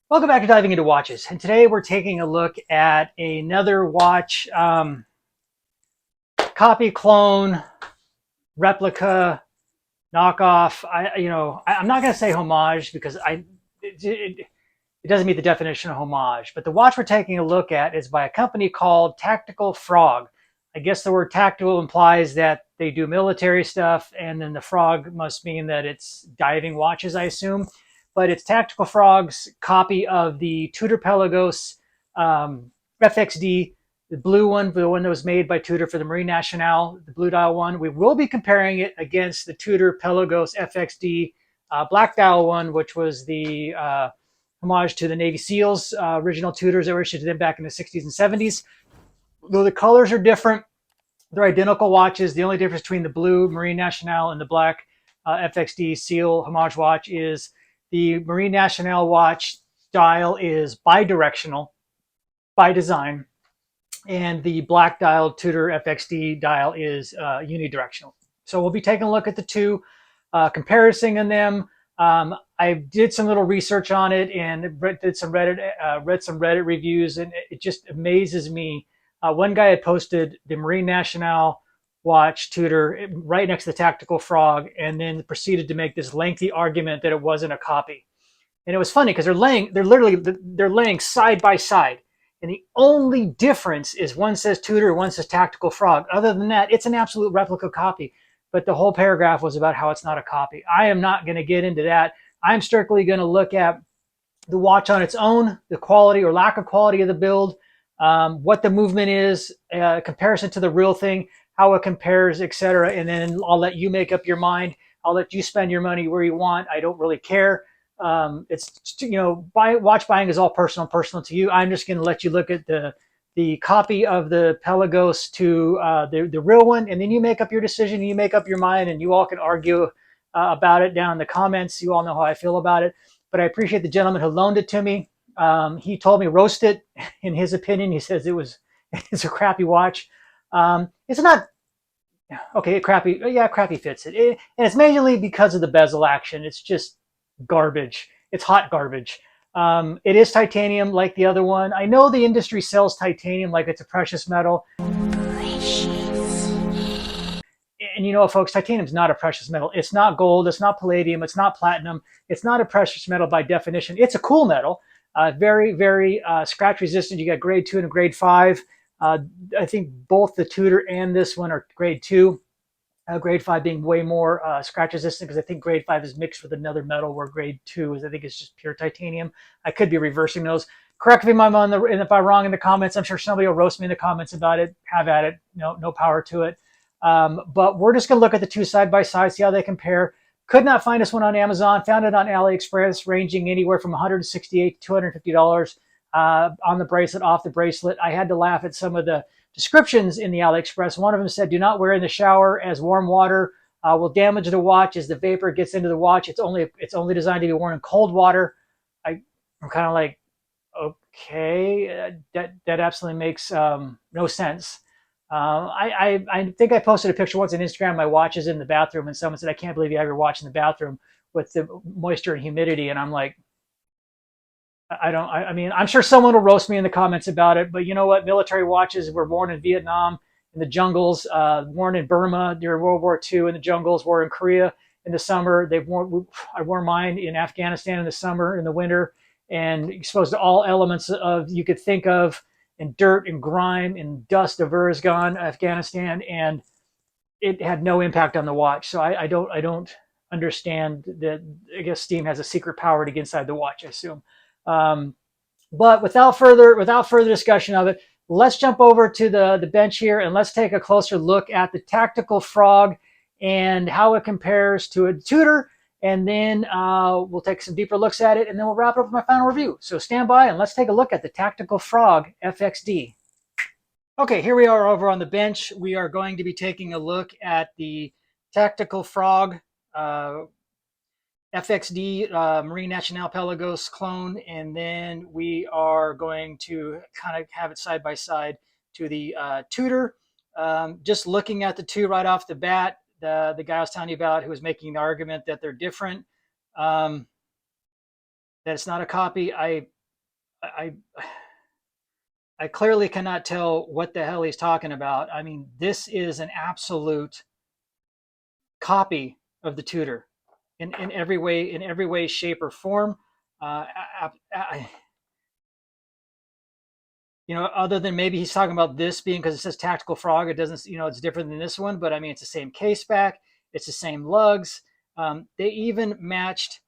Welcome back to Diving Into Watches. And today we're taking a look at another watch, copy, clone, replica, knockoff. I'm not going to say homage because it doesn't meet the definition of homage. But the watch we're taking a look at is by a company called Tactical Frog. I guess the word tactical implies that they do military stuff, and then the frog must mean that it's diving watches, I assume. But it's Tactical Frog's copy of the Tudor Pelagos FXD, the blue one, the one that was made by Tudor for the Marine Nationale, the blue dial one. We will be comparing it against the Tudor Pelagos FXD black dial one, which was the homage to the Navy SEALs, original Tudors that were issued to them back in the 60s and 70s. Though the colors are different, they're identical watches. The only difference between the blue Marine Nationale and the black FXD SEAL homage watch is the Marine Nationale watch dial is bidirectional by design, and the black dial Tudor FXD dial is unidirectional. So we'll be taking a look at the two, comparing them. I did some little research on it and read some Reddit reviews, and it just amazes me. One guy had posted the Marine Nationale watch Tudor right next to the Tactical Frog, and then proceeded to make this lengthy argument that it wasn't a copy. And it was funny because they're laying side by side, and the only difference is one says Tudor, one says Tactical Frog. Other than that, it's an absolute replica copy. But the whole paragraph was about how it's not a copy. I am not going to get into that. I'm strictly going to look at the watch on its own, the quality or lack of quality of the build, what the movement is, comparison to the real thing, how it compares, etc. And then I'll let you make up your mind. I'll let you spend your money where you want. I don't really care. It's watch buying is all personal to you. I'm just going to let you look at the copy of the Pelagos to the real one, and then you make up your decision. You make up your mind, and you all can argue about it down in the comments. You all know how I feel about it. But I appreciate the gentleman who loaned it to me. He told me roast it. In his opinion, he says it's a crappy watch. It's not okay. Crappy, yeah, crappy fits it, and it's mainly because of the bezel action. It's just garbage. It's hot garbage. It is titanium like the other one. I know the industry sells titanium like it's a precious metal. Precious. And you know what, folks, titanium is not a precious metal. It's not gold. It's not palladium. It's not platinum. It's not a precious metal by definition. It's a cool metal. Very, very scratch resistant. You got grade 2 and grade 5. I think both the Tudor and this one are grade 2. Grade 5 being way more scratch resistant, because I think grade 5 is mixed with another metal, where grade 2 is, I think it's just pure titanium. I could be reversing those. Correct me if I'm wrong in the comments. I'm sure somebody will roast me in the comments about it. Have at it. No power to it. But we're just going to look at the two side by side, see how they compare. Could not find this one on Amazon. Found it on AliExpress, ranging anywhere from $168 to $250 on the bracelet, off the bracelet. I had to laugh at some of the descriptions in the AliExpress. One of them said, "Do not wear in the shower, as warm water will damage the watch as the vapor gets into the watch. It's only designed to be worn in cold water." I'm kind of like, okay, that absolutely makes no sense. I think I posted a picture once on Instagram. My watch is in the bathroom, and someone said, "I can't believe you have your watch in the bathroom with the moisture and humidity." And I'm like, I mean, I'm sure someone will roast me in the comments about it, but you know what? Military watches were worn in Vietnam, in the jungles, worn in Burma during World War II in the jungles, wore in Korea in the summer. I wore mine in Afghanistan in the summer, in the winter, and exposed to all elements of you could think of, in dirt and grime and dust of Urzgan, Afghanistan, and it had no impact on the watch. So I don't understand that. I guess steam has a secret power to get inside the watch, I assume. But without further discussion of it, let's jump over to the bench here, and let's take a closer look at the Tactical Frog and how it compares to a Tudor. And then we'll take some deeper looks at it, and then we'll wrap it up with my final review. So stand by, and let's take a look at the Tactical Frog FXD. Okay, here we are over on the bench. We are going to be taking a look at the Tactical Frog FXD Marine Nationale Pelagos clone, and then we are going to kind of have it side by side to the Tudor. Just looking at the two right off the bat, the guy I was telling you about, who was making the argument that they're different, that it's not a copy. I I I clearly cannot tell what the hell he's talking about. I mean, this is an absolute copy of the Tudor in every way, shape, or form. Uh, I, I, other than maybe he's talking about this being because it says Tactical Frog, it doesn't, it's different than this one, but I mean, it's the same case back, it's the same lugs. They even matched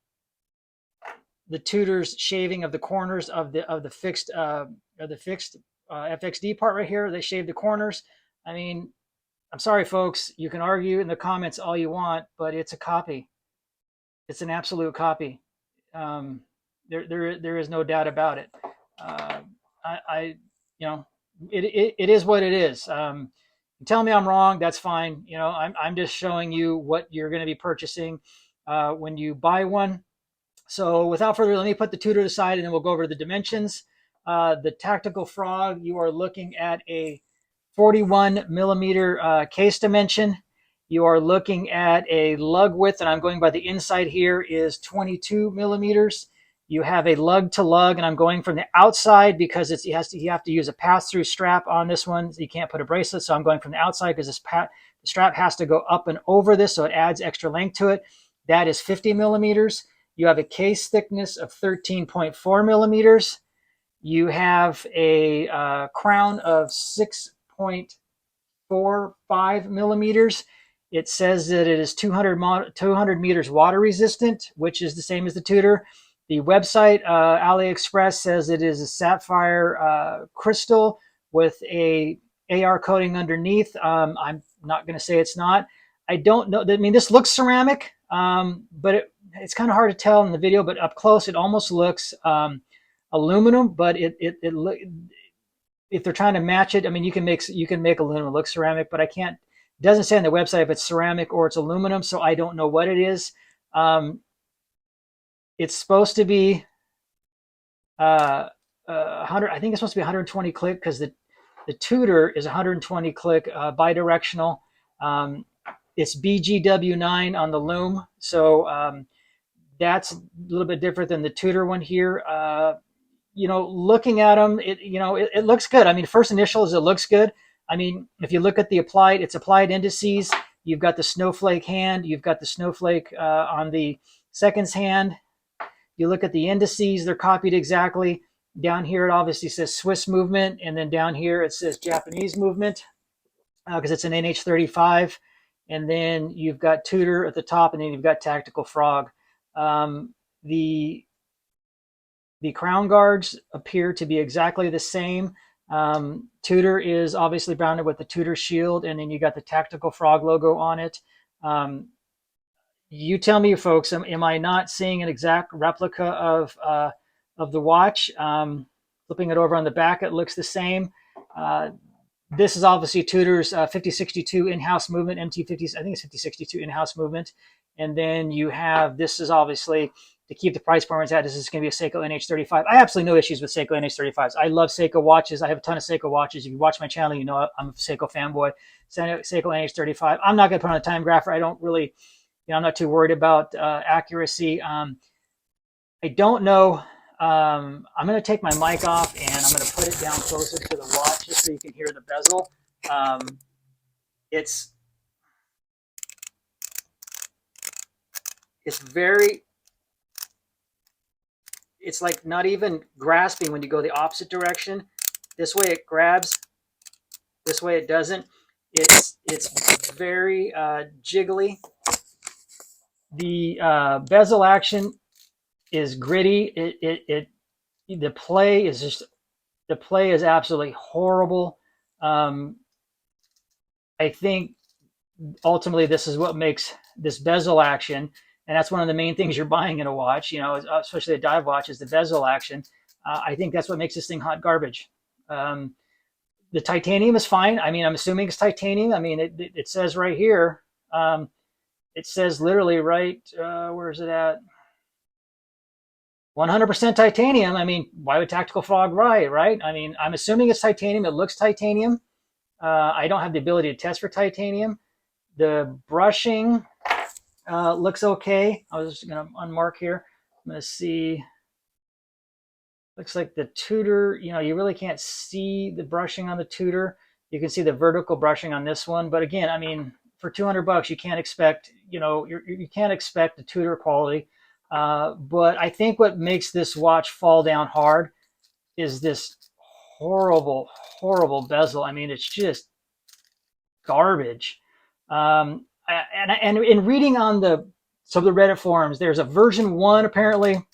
the Tudor's shaving of the corners of the fixed FXD part right here. They shaved the corners. I mean, I'm sorry, folks. You can argue in the comments all you want, but it's a copy. It's an absolute copy. Um, there is no doubt about it. Uh, I it is what it is. Tell me I'm wrong. That's fine. I'm just showing you what you're going to be purchasing when you buy one. So without further ado, let me put the Tudor aside and then we'll go over the dimensions. The Tactical Frog, you are looking at a 41 millimeter case dimension. You are looking at a lug width, and I'm going by the inside here, is 22 millimeters. You have a lug to lug, and I'm going from the outside because you have to use a pass-through strap on this one. So you can't put a bracelet, so I'm going from the outside because the strap has to go up and over this, so it adds extra length to it. That is 50 millimeters. You have a case thickness of 13.4 millimeters. You have a crown of 6.45 millimeters. It says that it is 200 meters water resistant, which is the same as the Tudor. The website, AliExpress, says it is a sapphire crystal with a AR coating underneath. I'm not going to say it's not. I don't know. I mean, this looks ceramic, but it's kind of hard to tell in the video. But up close, it almost looks aluminum. But if they're trying to match it, I mean, you can make aluminum look ceramic, but I can't. It doesn't say on the website if it's ceramic or it's aluminum, so I don't know what it is. It's supposed to be 100. I think it's supposed to be 120 click because the Tudor is 120 click bidirectional. It's BGW9 on the Lume, so that's a little bit different than the Tudor one here. Looking at them, it looks good. I mean, first initial is it looks good. I mean, if you look at it's applied indices. You've got the snowflake hand. You've got the snowflake on the seconds hand. You look at the indices; they're copied exactly. Down here, it obviously says Swiss movement, and then down here it says Japanese movement because it's an NH35. And then you've got Tudor at the top, and then you've got Tactical Frog. The crown guards appear to be exactly the same. Tudor is obviously bounded with the Tudor shield, and then you got the Tactical Frog logo on it. You tell me, folks, am I not seeing an exact replica of the watch? Flipping it over on the back, it looks the same. This is obviously Tudor's 5062 in-house movement, MT50. I think it's 5062 in-house movement. And then you have, this is obviously to keep the price point at. This is going to be a Seiko NH35. I have absolutely no issues with Seiko NH35s. I love Seiko watches. I have a ton of Seiko watches. If you watch my channel, you know I'm a Seiko fanboy. Seiko NH35. I'm not going to put on a time grapher. I don't really, I'm not too worried about accuracy. I don't know. I'm going to take my mic off and I'm going to put it down closer to the watch just so you can hear the bezel. It's very, it's like not even grasping when you go the opposite direction. This way it grabs, this way it doesn't. It's very jiggly. The bezel action is gritty. The play is absolutely horrible. I think ultimately this is what makes this bezel action, and that's one of the main things you're buying in a watch, especially a dive watch, is the bezel action. I think that's what makes this thing hot garbage. The titanium is fine. I mean, I'm assuming it's titanium. I mean, it says right here. It says literally right, where is it at? 100% titanium. I mean, why would Tactical Frog lie, right? I mean, I'm assuming it's titanium. It looks titanium. I don't have the ability to test for titanium. The brushing looks okay. I was just going to unmark here. I'm going to see. Looks like the Tudor, you know, you really can't see the brushing on the Tudor. You can see the vertical brushing on this one. But again, I mean, for 200 bucks, you can't expect, you know, you can't expect the Tudor quality. But I think what makes this watch fall down hard is this horrible, horrible bezel. I mean, it's just garbage. And in reading on some of the Reddit forums, there's a version 1 apparently,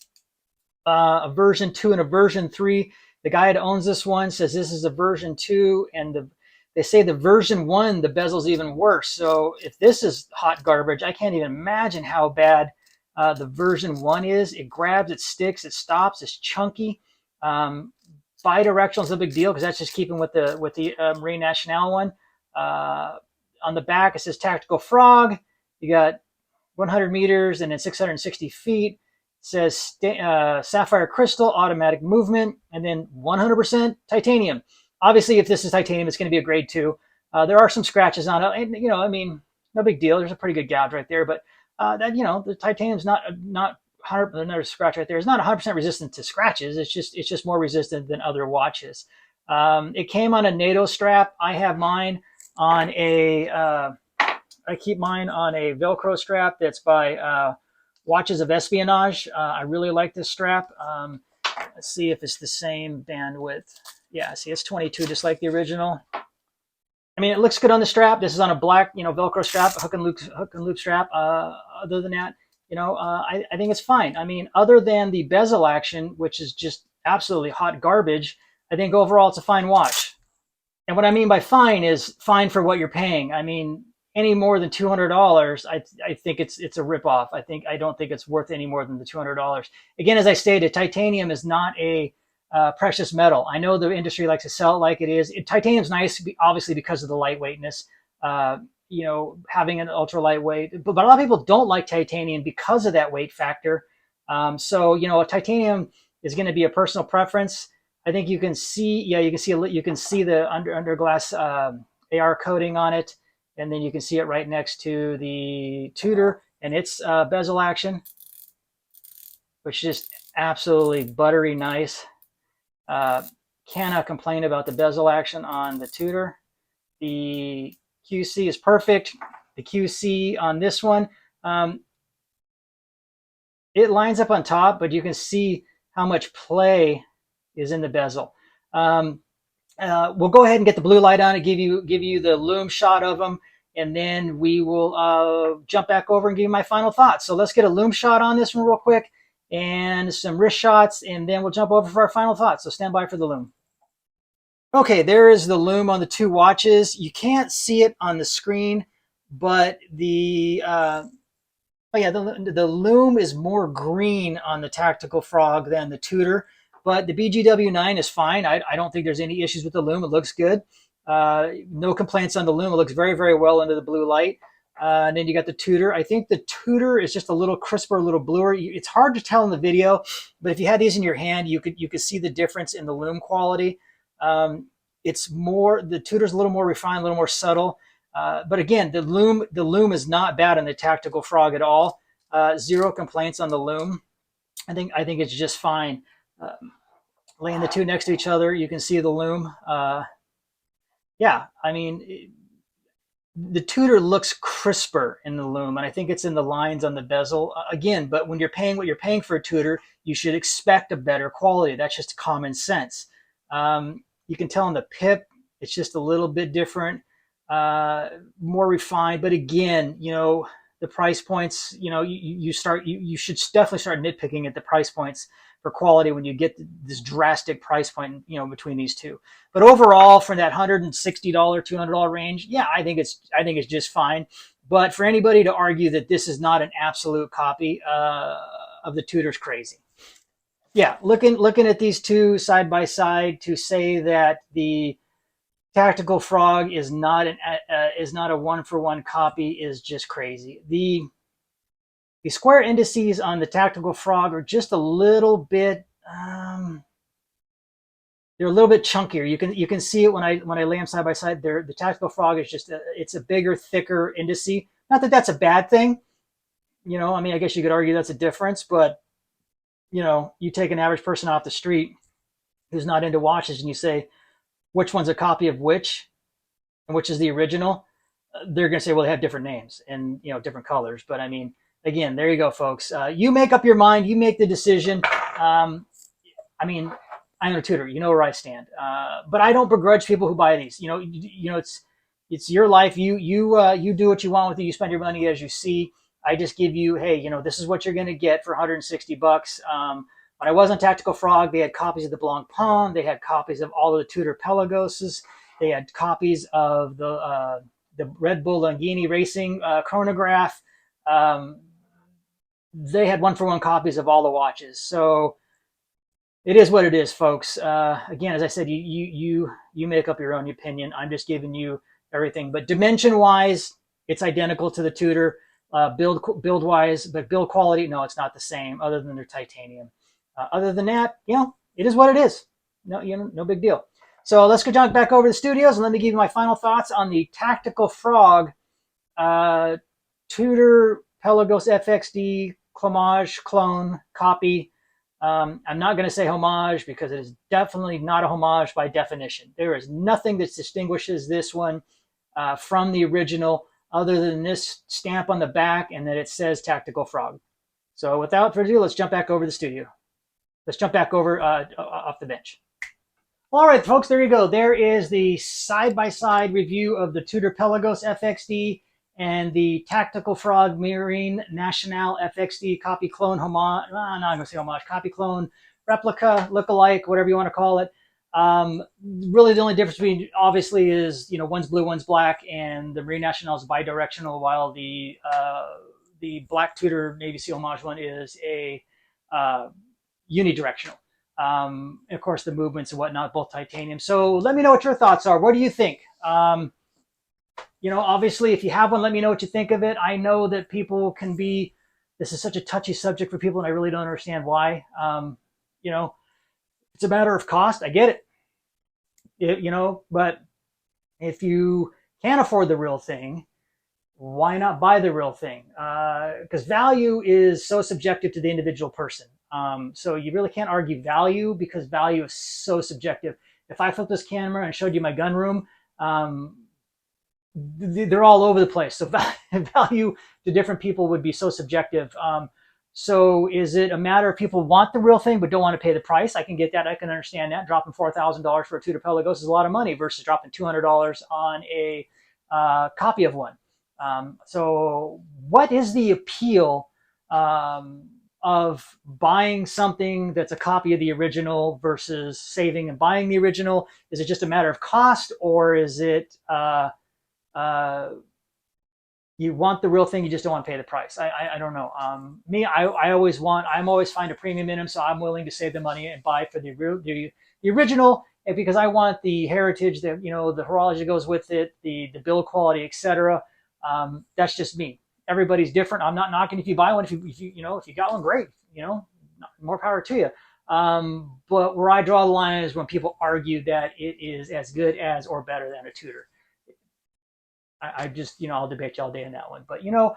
a version 2, and a version 3. The guy that owns this one says this is a version 2, and they say the version 1, the bezel's even worse. So if this is hot garbage, I can't even imagine how bad the version 1 is. It grabs, it sticks, it stops, it's chunky. Bidirectional is a big deal because that's just keeping with the Marine Nationale one. On the back, it says Tactical Frog. You got 100 meters and then 660 feet. It says sapphire crystal, automatic movement, and then 100% titanium. Obviously, if this is titanium, it's going to be a grade 2. There are some scratches on it, and you know, I mean, no big deal. There's a pretty good gouge right there, but that, you know, the titanium's not 100%. Another scratch right there is not 100% resistant to scratches. It's just more resistant than other watches. It came on a NATO strap. I have mine on I keep mine on a Velcro strap that's by Watches of Espionage. I really like this strap. Let's see if it's the same bandwidth. Yeah, see, it's 22, just like the original. I mean, it looks good on the strap. This is on a black, you know, Velcro strap, hook and loop strap. Other than that, you know, I think it's fine. I mean, other than the bezel action, which is just absolutely hot garbage, I think overall it's a fine watch. And what I mean by fine is fine for what you're paying. I mean, any more than $200, I think it's a ripoff. I don't think it's worth any more than the $200. Again, as I stated, titanium is not a precious metal. I know the industry likes to sell it like it is. Titanium's nice, obviously, because of the lightweightness. You know, having an ultra lightweight, but a lot of people don't like titanium because of that weight factor. So you know, titanium is going to be a personal preference. I think you can see, yeah, you can see the under glass AR coating on it, and then you can see it right next to the Tudor and its bezel action, which is just absolutely buttery nice. Cannot complain about the bezel action on the Tudor. The QC is perfect. The QC on this one, it lines up on top, but you can see how much play is in the bezel. We'll go ahead and get the blue light on and give you the Lume shot of them, and then we will jump back over and give you my final thoughts. So let's get a Lume shot on this one real quick and some wrist shots, and then we'll jump over for our final thoughts. So stand by for the Lume. Okay, there is the Lume on the two watches. You can't see it on the screen, but the Lume is more green on the Tactical Frog than the Tudor, but the BGW9 is fine. I don't think there's any issues with the Lume. It looks good. No complaints on the Lume. It looks very, very well under the blue light. And then you got the Tudor. I think the Tudor is just a little crisper, a little bluer. It's hard to tell in the video, but if you had these in your hand, you could see the difference in the Lume quality. It's more, the Tudor's a little more refined, a little more subtle. But again, the Lume is not bad on the Tactical Frog at all. Zero complaints on the Lume. I think it's just fine. Laying the two next to each other, you can see the Lume. Yeah, I mean, the Tudor looks crisper in the Lume, and I think it's in the lines on the bezel. Again, but when you're paying what you're paying for a Tudor, you should expect a better quality. That's just common sense. You can tell in the pip, it's just a little bit different, more refined. But again, you know, the price points, you know, you should definitely start nitpicking at the price points for quality when you get this drastic price point, you know, between these two. But overall, for that $160, $200 range, yeah, I think it's just fine. But for anybody to argue that this is not an absolute copy of the Tudor's crazy. Yeah, looking at these two side by side, to say that the Tactical Frog is not a one-for-one copy is just crazy. The square indices on the Tactical Frog are just a little bit they're a little bit chunkier. You can see it when I lay them side by side. The Tactical Frog is just it's a bigger, thicker indice. Not that that's a bad thing, you know. I mean, I guess you could argue that's a difference, but you know, you take an average person off the street, who's not into watches and you say, which one's a copy of which and which is the original, they're going to say, well, they have different names and, you know, different colors. But I mean, again, there you go, folks. You make up your mind. You make the decision. I mean, I'm a Tudor. You know where I stand. But I don't begrudge people who buy these. You know, it's your life. You do what you want with it. You spend your money as you see. I just give you, hey, you know, this is what you're going to get for 160 bucks. When I was on Tactical Frog, they had copies of the Blanc Paon. They had copies of all of the Tudor Pelagoses. They had copies of the Red Bull Langini Racing chronograph. They had 1-for-1 copies of all the watches. So it is what it is, folks. Again, as I said, you make up your own opinion. I'm just giving you everything. But dimension-wise, it's identical to the Tudor. Build-wise, but build quality, no, it's not the same, other than they're titanium. Other than that, you know, it is what it is. No, you know, no big deal. So let's go jump back over to the studios and let me give you my final thoughts on the Tactical Frog Tudor Pelagos FXD clomage clone copy. I'm not going to say homage because it is definitely not a homage by definition. There is nothing that distinguishes this one from the original other than this stamp on the back and that it says Tactical Frog. So without further ado, let's jump back over to the studio. Let's jump back over off the bench. All right, folks, there you go. There is the side-by-side review of the Tudor Pelagos FXD and the Tactical Frog Marine Nationale FXD copy clone homage. No, I'm not going to say homage. Copy clone, replica, look-alike, whatever you want to call it. Really, the only difference between, obviously, is, you know, one's blue, one's black, and the Marine Nationale is bidirectional, while the Black Tudor Navy SEAL homage one is a unidirectional. Of course, the movements and whatnot, both titanium. So let me know what your thoughts are. What do you think? You know, obviously, if you have one, let me know what you think of it. I know that people can be, this is such a touchy subject for people, and I really don't understand why. You know, it's a matter of cost. I get it. You know, but if you can't afford the real thing, why not buy the real thing? Because value is so subjective to the individual person. So you really can't argue value because value is so subjective. If I flipped this camera and showed you my gun room, they're all over the place. So value to different people would be so subjective. So is it a matter of people want the real thing but don't want to pay the price? I can get that. I can understand that. Dropping $4,000 for a Tudor Pelagos is a lot of money versus dropping $200 on a copy of one. So what is the appeal of buying something that's a copy of the original versus saving and buying the original? Is it just a matter of cost, or is it you want the real thing, you just don't want to pay the price? I don't know. I'm always find a premium in them, so I'm willing to save the money and buy for the original, because I want the heritage, that, you know, the horology goes with it, the build quality, etc. That's just me. Everybody's different. I'm not knocking if you buy one. If you got one, great. You know, more power to you. But where I draw the line is when people argue that it is as good as or better than a Tudor. I just, you know, I'll debate you all day on that one. But, you know,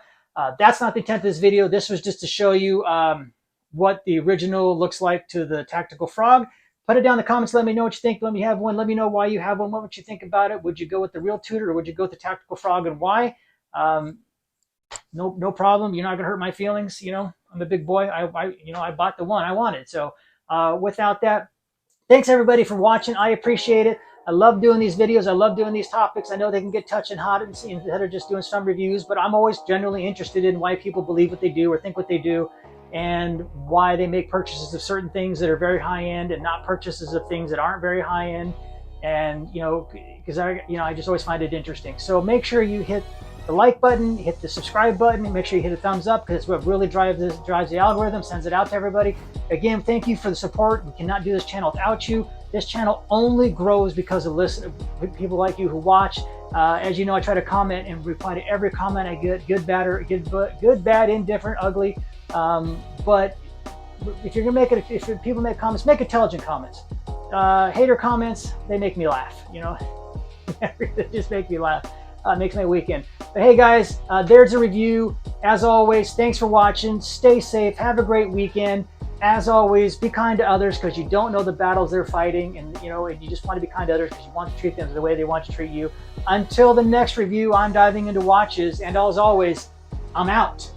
that's not the intent of this video. This was just to show you what the original looks like to the Tactical Frog. Put it down in the comments. Let me know what you think. Let me have one. Let me know why you have one. What would you think about it? Would you go with the real Tudor, or would you go with the Tactical Frog, and why? No problem. You're not gonna hurt my feelings. You know, I'm a big boy. I bought the one I wanted. So without that, thanks everybody for watching. I appreciate it. I love doing these videos. I love doing these topics. I know they can get touching hot instead of just doing some reviews, but I'm always generally interested in why people believe what they do or think what they do, and why they make purchases of certain things that are very high end and not purchases of things that aren't very high end. And, you know, because I just always find it interesting. So make sure you hit the like button, hit the subscribe button, and make sure you hit a thumbs up, because it's what really drives the algorithm, sends it out to everybody. Again, thank you for the support. We cannot do this channel without you. This channel only grows because of people like you who watch. As you know, I try to comment and reply to every comment I get, good, bad, indifferent, ugly. But if you're gonna if people make comments, make intelligent comments. Hater comments, they make me laugh. You know, they just make me laugh. Makes my weekend. But hey guys, there's a review. As always, thanks for watching. Stay safe. Have a great weekend. As always, be kind to others because you don't know the battles they're fighting, and you just want to be kind to others because you want to treat them the way they want to treat you. Until the next review, I'm diving into watches, and as always, I'm out.